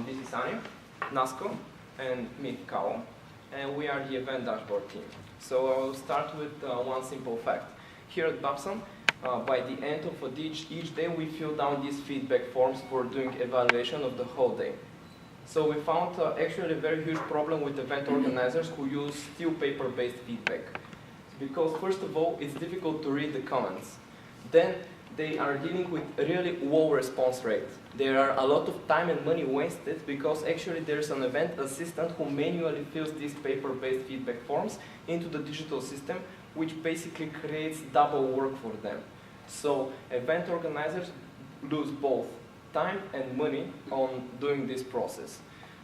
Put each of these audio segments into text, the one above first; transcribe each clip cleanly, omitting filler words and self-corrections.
This is Ani, Nasco, and me, Kao, and we are the event dashboard team. So I will start with one simple fact. Here at Babson, by the end of each day, we fill down these feedback forms for doing evaluation of the whole day. So we found actually a very huge problem with event organizers who use still paper-based feedback. Because first of all, it's difficult to read the comments. Then they are dealing with a really low response rate. There are a lot of time and money wasted because actually there's an event assistant who manually fills these paper-based feedback forms into the digital system, which basically creates double work for them. So event organizers lose both time and money on doing this process.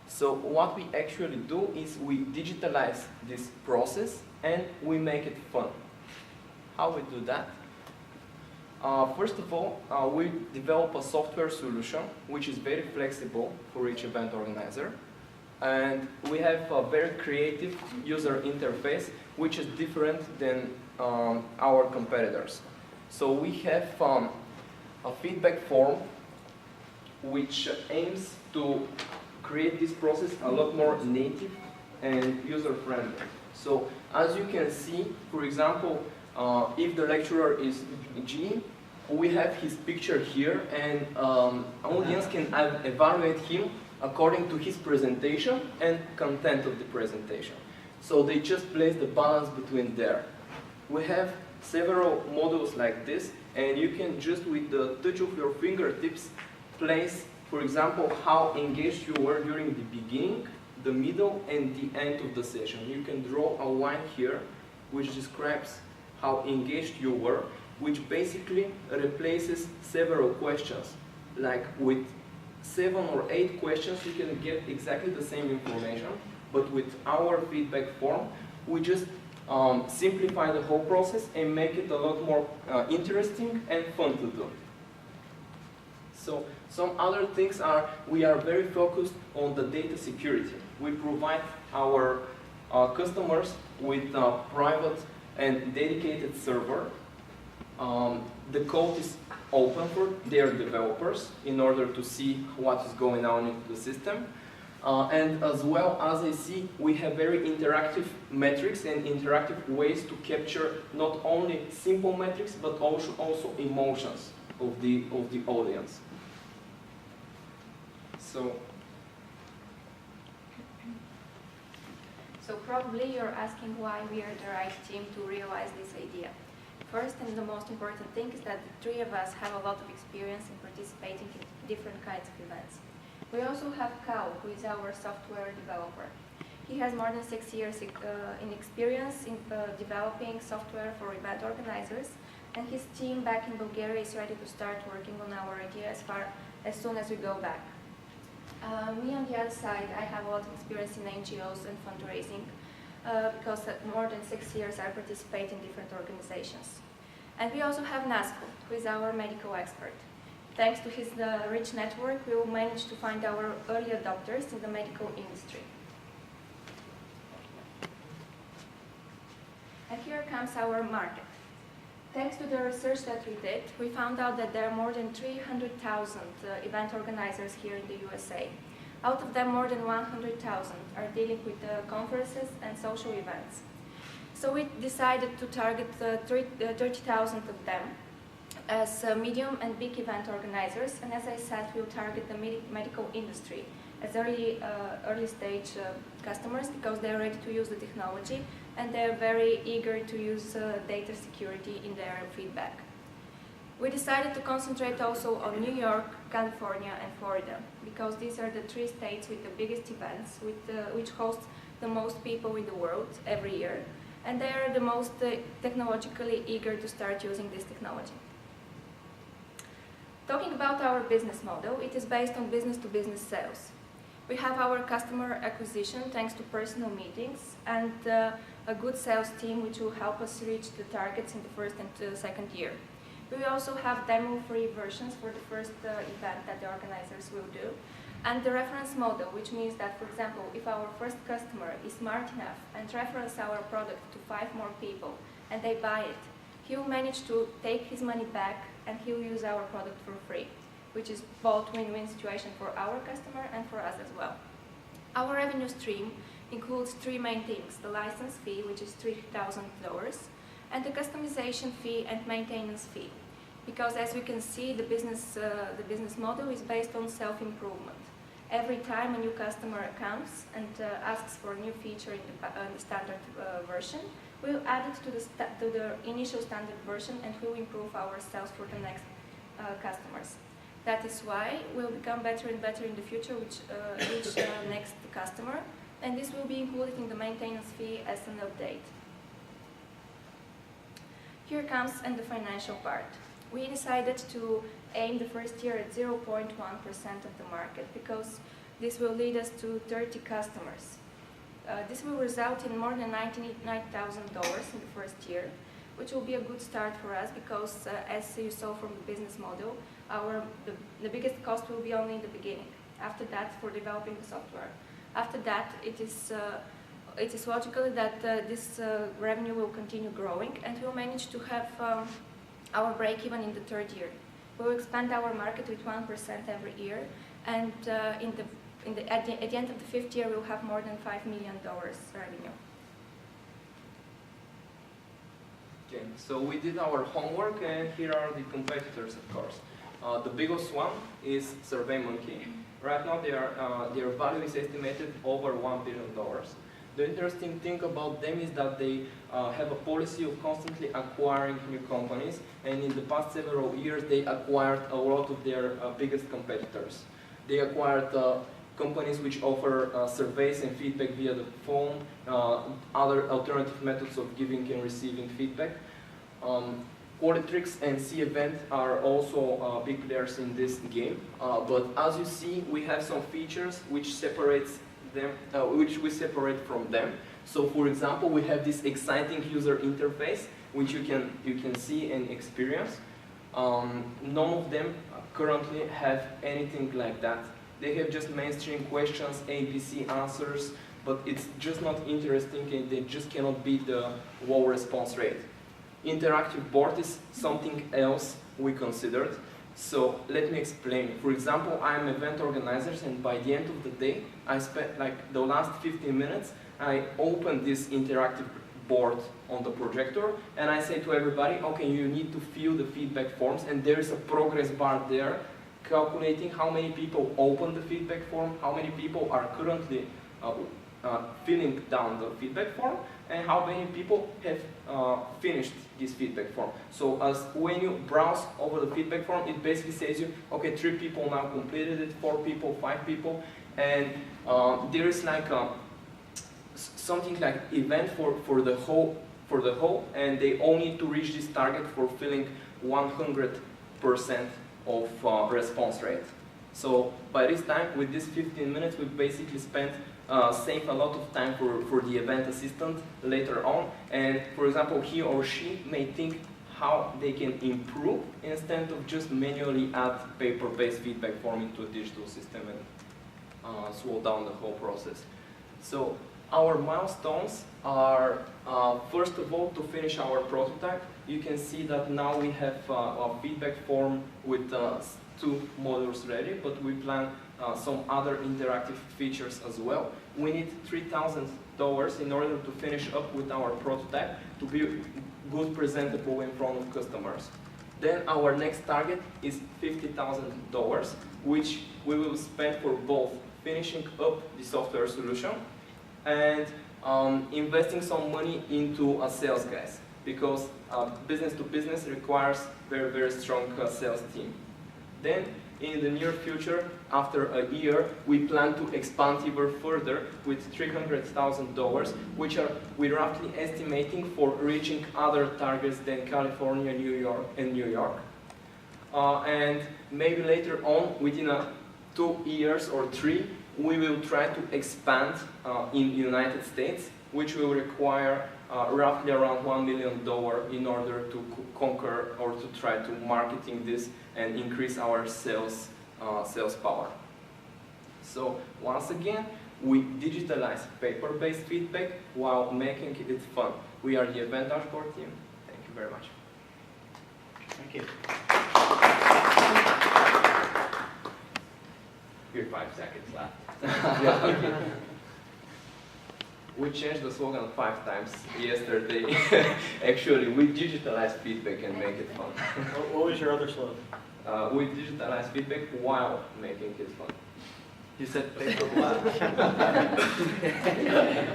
So what we actually do is we digitalize this process and we make it fun. How we do that? First of all, we develop a software solution which is very flexible for each event organizer. And we have a very creative user interface which is different than our competitors. So we have a feedback form which aims to create this process a lot more native and user-friendly. So as you can see, for example, if the lecturer is G, we have his picture here, and audience can evaluate him according to his presentation and content of the presentation. So they just place the balance between there. We have several models like this, and you can just with the touch of your fingertips place, for example, how engaged you were during the beginning, the middle, and the end of the session. You can draw a line here which describes how engaged you were, which basically replaces several questions. Like with 7 or 8 questions, you can get exactly the same information, but with our feedback form, we just simplify the whole process and make it a lot more interesting and fun to do. So some other things are, we are very focused on the data security. We provide our customers with a private and dedicated server. The code is open for their developers in order to see what is going on in the system. And as well as I see, we have very interactive metrics and interactive ways to capture not only simple metrics, but also emotions of the audience. So probably you're asking why we are the right team to realize this idea. First and the most important thing is that the three of us have a lot of experience in participating in different kinds of events. We also have Kao, who is our software developer. He has more than 6 years in experience in developing software for event organizers, and his team back in Bulgaria is ready to start working on our idea as soon as we go back. Me on the other side, I have a lot of experience in NGOs and fundraising because more than 6 years I participate in different organizations. And we also have Nasco, who is our medical expert. Thanks to his rich network, we will manage to find our early adopters in the medical industry. And here comes our market. Thanks to the research that we did, we found out that there are more than 300,000 event organizers here in the USA. Out of them, more than 100,000 are dealing with conferences and social events. So we decided to target 30,000 of them as medium and big event organizers, and as I said, we'll target the medical industry as early stage customers because they're ready to use the technology and they're very eager to use data security in their feedback. We decided to concentrate also on New York, California, and Florida because these are the 3 states with the biggest events, which host the most people in the world every year, and they are the most technologically eager to start using this technology. Talking about our business model, it is based on business-to-business sales. We have our customer acquisition thanks to personal meetings and a good sales team which will help us reach the targets in the first and second year. We also have demo-free versions for the first event that the organizers will do, and the reference model, which means that, for example, if our first customer is smart enough and refers our product to 5 more people and they buy it, he will manage to take his money back and he will use our product for free. which is both win-win situation for our customer and for us as well. Our revenue stream includes three main things: the license fee, which is $3,000, and the customization fee and maintenance fee. Because as we can see, the business model is based on self-improvement. Every time a new customer comes and asks for a new feature in the standard version, we'll add it to the initial standard version and we'll improve ourselves for the next customers. That is why we'll become better and better in the future with each next customer, and this will be included in the maintenance fee as an update. Here comes and the financial part. We decided to aim the first year at 0.1% of the market because this will lead us to 30 customers. This will result in more than $99,000 in the first year, which will be a good start for us because, as you saw from the business model, the biggest cost will be only in the beginning. After that, for developing the software. After that, it is logical that this revenue will continue growing, and we'll manage to have our break-even in the third year. We'll expand our market with 1% every year, and at the end of the fifth year, we'll have more than $5 million revenue. Okay, so we did our homework, and here are the competitors, of course. The biggest one is SurveyMonkey. Right now, their value is estimated over $1 billion. The interesting thing about them is that they have a policy of constantly acquiring new companies, and in the past several years, they acquired a lot of their biggest competitors. They acquired companies which offer surveys and feedback via the phone, other alternative methods of giving and receiving feedback. Qualitrix and Cevent are also big players in this game, but as you see, we have some features which separates them, which we separate from them. So, for example, we have this exciting user interface, which you can see and experience. None of them currently have anything like that. They have just mainstream questions, ABC answers, but it's just not interesting, and they just cannot beat the low response rate. Interactive board is something else we considered. So let me explain. For example, I'm an event organizer, and by the end of the day, I spent like the last 15 minutes, I opened this interactive board on the projector, and I say to everybody, okay, you need to fill the feedback forms, and there is a progress bar there calculating how many people open the feedback form, how many people are currently filling down the feedback form, and how many people have finished this feedback form. So as when you browse over the feedback form, it basically says you, okay, 3 people now completed it, 4 people, 5 people, and there is like something like event for the whole, and they all need to reach this target for filling 100% of response rate. So by this time, with this 15 minutes, we basically spent save a lot of time for the event assistant later on, and for example, he or she may think how they can improve instead of just manually add paper-based feedback form into a digital system and slow down the whole process. So our milestones are, first of all, to finish our prototype. You can see that now we have a feedback form with 2 modules ready, but we plan some other interactive features as well. We need $3,000 in order to finish up with our prototype to be good presentable in front of customers. Then our next target is $50,000, which we will spend for both finishing up the software solution and investing some money into a sales guys, because business to business requires very, very strong sales team. Then, in the near future, after a year, we plan to expand even further with $300,000, which we're roughly estimating for reaching other targets than California, New York. And maybe later on, within 2 years or 3, we will try to expand in the United States, which will require roughly around $1 million in order to conquer or to try to marketing this and increase our sales power. So once again, we digitalize paper-based feedback while making it fun. We are the Event Dashboard team. Thank you very much. Thank you. You're 5 seconds left. We changed the slogan 5 times yesterday. Actually, we digitalize feedback and make it fun. What was your other slogan? We digitalize feedback while making it fun. You said paper black.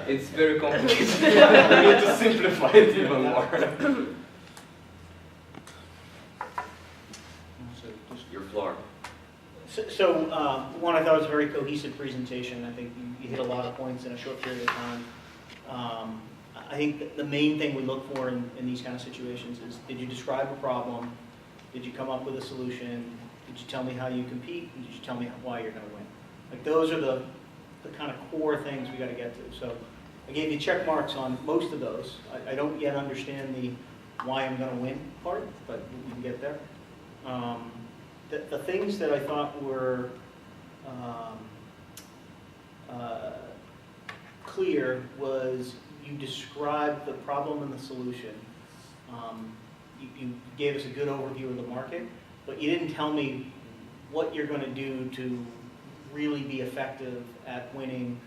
It's very complicated. We need to simplify it even more. Your floor. So one, I thought was a very cohesive presentation. I think you hit a lot of points in a short period of time. I think the main thing we look for in these kind of situations is, did you describe a problem? Did you come up with a solution? Did you tell me how you compete? And did you tell me why you're going to win? Like, those are the kind of core things we got to get to. So I gave you check marks on most of those. I don't yet understand the why I'm going to win part, but we can get there. The things that I thought were clear was, you described the problem and the solution. You gave us a good overview of the market, but you didn't tell me what you're going to do to really be effective at winning.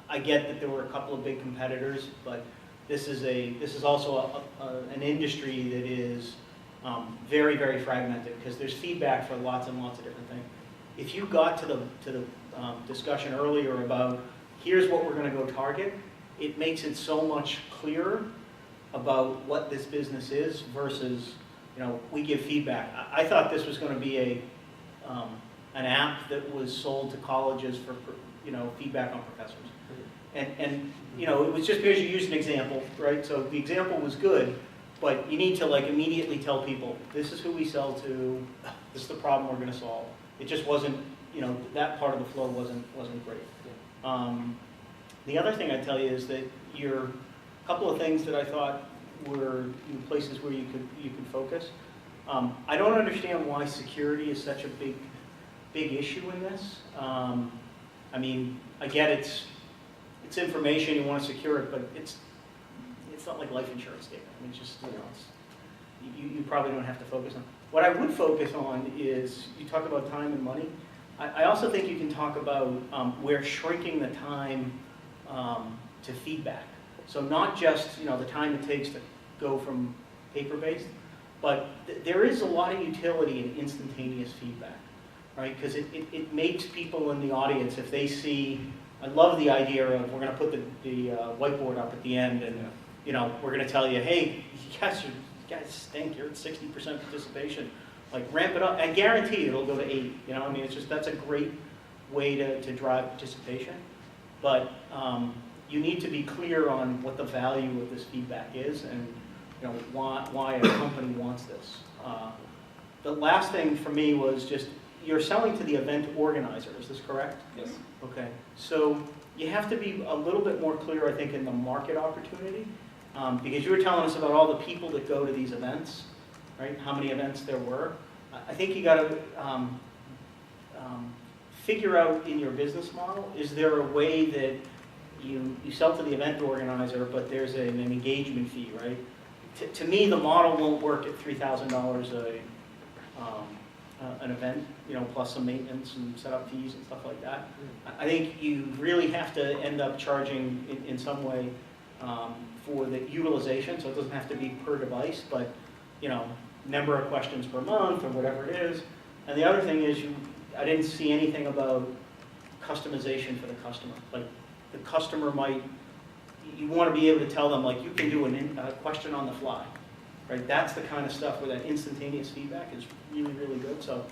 I get that there were a couple of big competitors, but this is also an industry that is very, very fragmented, because there's feedback for lots and lots of different things. If you got to the discussion earlier about, here's what we're going to go target, it makes it so much clearer about what this business is versus, we give feedback. I thought this was going to be an app that was sold to colleges for feedback on professors. And it was just because you used an example, right? So the example was good, but you need to immediately tell people, this is who we sell to, this is the problem we're going to solve. It just wasn't, that part of the flow wasn't great. The other thing I'd tell you is that a couple of things that I thought were places where you could focus. I don't understand why security is such a big issue in this. I mean, I get it's information, you want to secure it, but it's not like life insurance data. I mean, it's just, you probably don't have to focus on. What I would focus on is, you talk about time and money. I also think you can talk about where shrinking the time to feedback. So not just the time it takes to go from paper-based, but there is a lot of utility in instantaneous feedback, right? Because it makes people in the audience, if they see, I love the idea of, we're going to put the whiteboard up at the end, and we're going to tell you, hey, you guys stink. You're at 60% participation. Ramp it up. I guarantee it'll go to 80. I mean, that's a great way to drive participation. But you need to be clear on what the value of this feedback is, and why a company wants this. The last thing for me was just, you're selling to the event organizer. Is this correct? Yes. Okay. So you have to be a little bit more clear, I think, in the market opportunity, because you were telling us about all the people that go to these events, right? How many events there were. I think you got to figure out in your business model, is there a way that you sell to the event organizer, but there's an engagement fee, right? To me, the model won't work at $3,000 an event, plus some maintenance and setup fees and stuff like that. I think you really have to end up charging in some way for the utilization, so it doesn't have to be per device, but number of questions per month or whatever it is. And the other thing is, I didn't see anything about customization for the customer. Like, the customer you want to be able to tell them, you can do a question on the fly, right? That's the kind of stuff where that instantaneous feedback is really, really good. So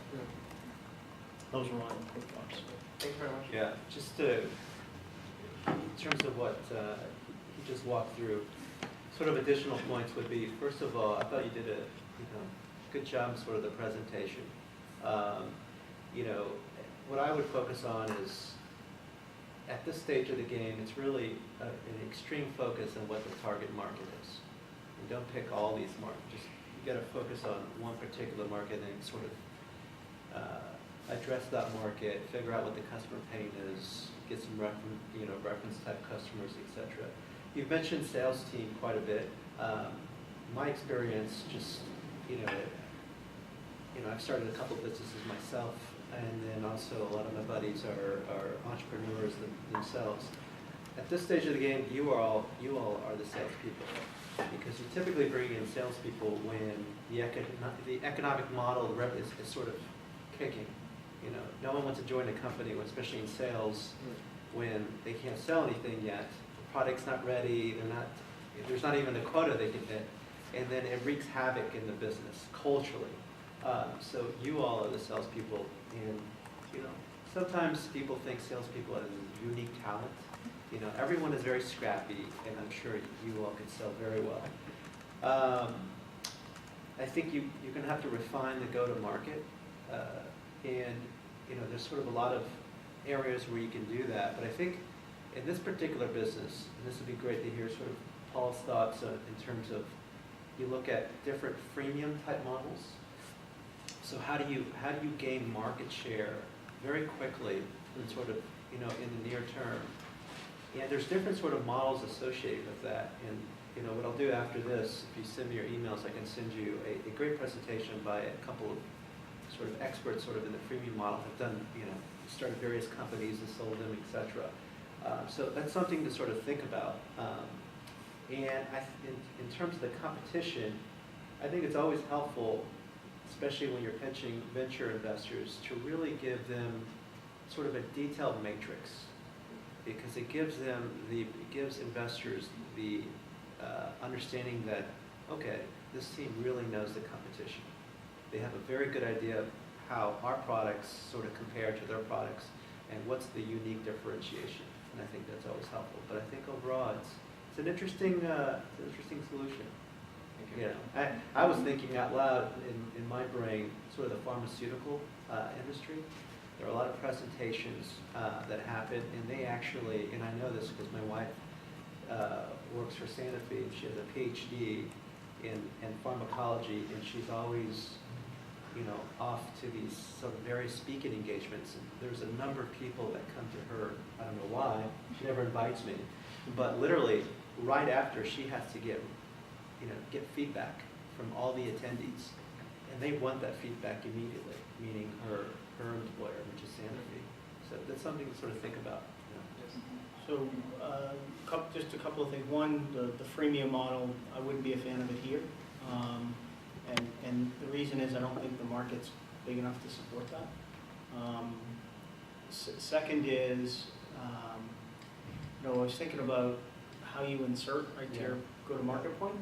those were my quick thoughts. Thank you very much. Yeah, just in terms of what he just walked through, sort of additional points would be, first of all, I thought you did a good job sort of the presentation. What I would focus on is, at this stage of the game, it's really an extreme focus on what the target market is. And don't pick all these markets. You got to focus on one particular market and sort of address that market, figure out what the customer pain is, get some reference type customers, etc. You've mentioned sales team quite a bit. My experience, I've started a couple businesses myself, and then also a lot of my buddies are entrepreneurs themselves. At this stage of the game, you all are the salespeople, because you typically bring in salespeople when the economic model, the revenue is sort of kicking. You know, no one wants to join a company, especially in sales, when they can't sell anything yet. The product's not ready. There's not even a quota they can hit, and then it wreaks havoc in the business culturally. So you all are the salespeople, and you know, sometimes people think salespeople have unique talent. You know, everyone is very scrappy, and I'm sure you all could sell very well. I think you're going to have to refine the go-to-market, and you know, there's sort of a lot of areas where you can do that. But I think in this particular business, and this would be great to hear sort of Paul's thoughts in terms of, you look at different freemium type models. So how do you gain market share very quickly, and sort of, you know, in the near term? And there's different sort of models associated with that. And you know, what I'll do after this, if you send me your emails, I can send you a great presentation by a couple of sort of experts sort of in the freemium model, have done, you know, started various companies and sold them, etc. So that's something to sort of think about. And in terms of the competition, I think it's always helpful, especially when you're pitching venture investors, to really give them sort of a detailed matrix, because it gives investors the understanding that, okay, this team really knows the competition. They have a very good idea of how our products sort of compare to their products and what's the unique differentiation. And I think that's always helpful. But I think overall, it's an interesting solution. You know, I was thinking out loud in my brain, sort of the pharmaceutical industry. There are a lot of presentations that happen, and they actually, and I know this because my wife works for Sanofi, and she has a PhD in pharmacology, and she's always, you know, off to these sort of various speaking engagements. And there's a number of people that come to her. I don't know why. She never invites me, but literally right after, she has to get feedback from all the attendees, and they want that feedback immediately. Meaning her employer, which is Sanofi. So that's something to sort of think about. You know. So just a couple of things. One, the freemium model, I wouldn't be a fan of it here. And the reason is I don't think the market's big enough to support that. Second is, you know, I was thinking about how you insert right to your go-to-market point.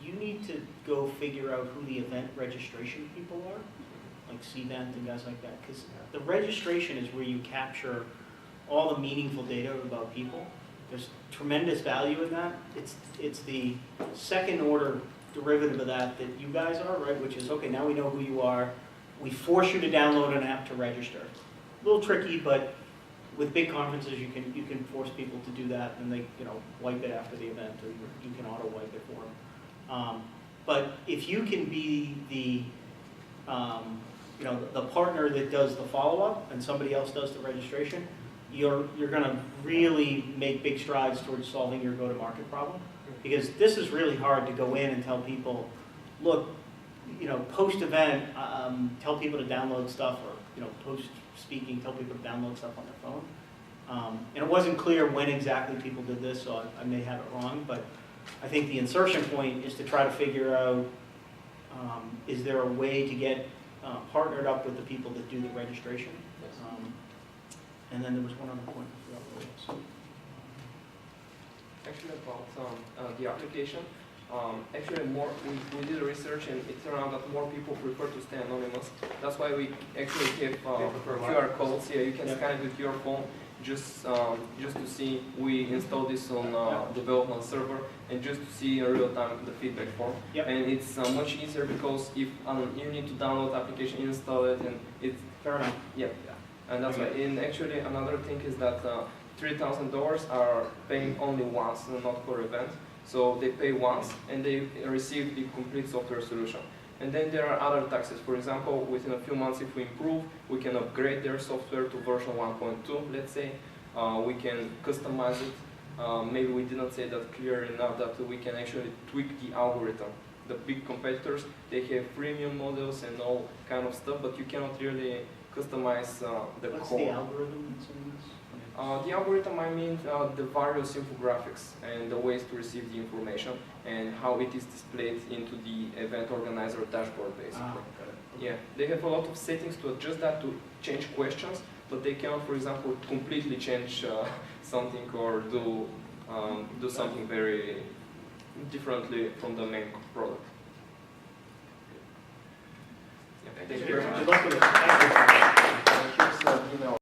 You need to go figure out who the event registration people are, like Cvent and guys like that, because the registration is where you capture all the meaningful data about people. There's tremendous value in that. It's the second order derivative of that you guys are, right? Which is, okay, now we know who you are. We force you to download an app to register. A little tricky, but with big conferences, you can force people to do that, and they, you know, wipe it after the event, or you can auto wipe it for them. But if you can be the you know, the partner that does the follow-up and somebody else does the registration, you're going to really make big strides towards solving your go-to-market problem. Because this is really hard to go in and tell people, look, you know, post-event, tell people to download stuff, or, you know, post-speaking, tell people to download stuff on their phone. And it wasn't clear when exactly people did this, so I may have it wrong, but I think the insertion point is to try to figure out, is there a way to get partnered up with the people that do the registration? And then there was one other point. I forgot what it was. Actually, about the application, actually we did research, and it turned out that more people prefer to stay anonymous. That's why we actually have QR codes. Yeah, you can scan it with your phone, just to see. We installed this on development server, and just to see in real time the feedback form. Yep. And it's much easier, because if you need to download the application, install it, and it's Fair enough. yeah. And that's why. And actually, another thing is that $3,000 are paying only once, not per event. So they pay once, and they receive the complete software solution. And then there are other taxes. For example, within a few months, if we improve, we can upgrade their software to version 1.2, let's say. We can customize it. Maybe we didn't say that clear enough, that we can actually tweak the algorithm the big competitors, they have freemium models and all kind of stuff, but you cannot really customize the What's core. the algorithm that's in this? The algorithm, I mean the various infographics and the ways to receive the information and how it is displayed into the event organizer dashboard, basically. Got it. Yeah, they have a lot of settings to adjust that, to change questions, but they cannot, for example, completely change something or do something very differently from the main product. Yeah, thank you very much. Good luck with it. Thank you.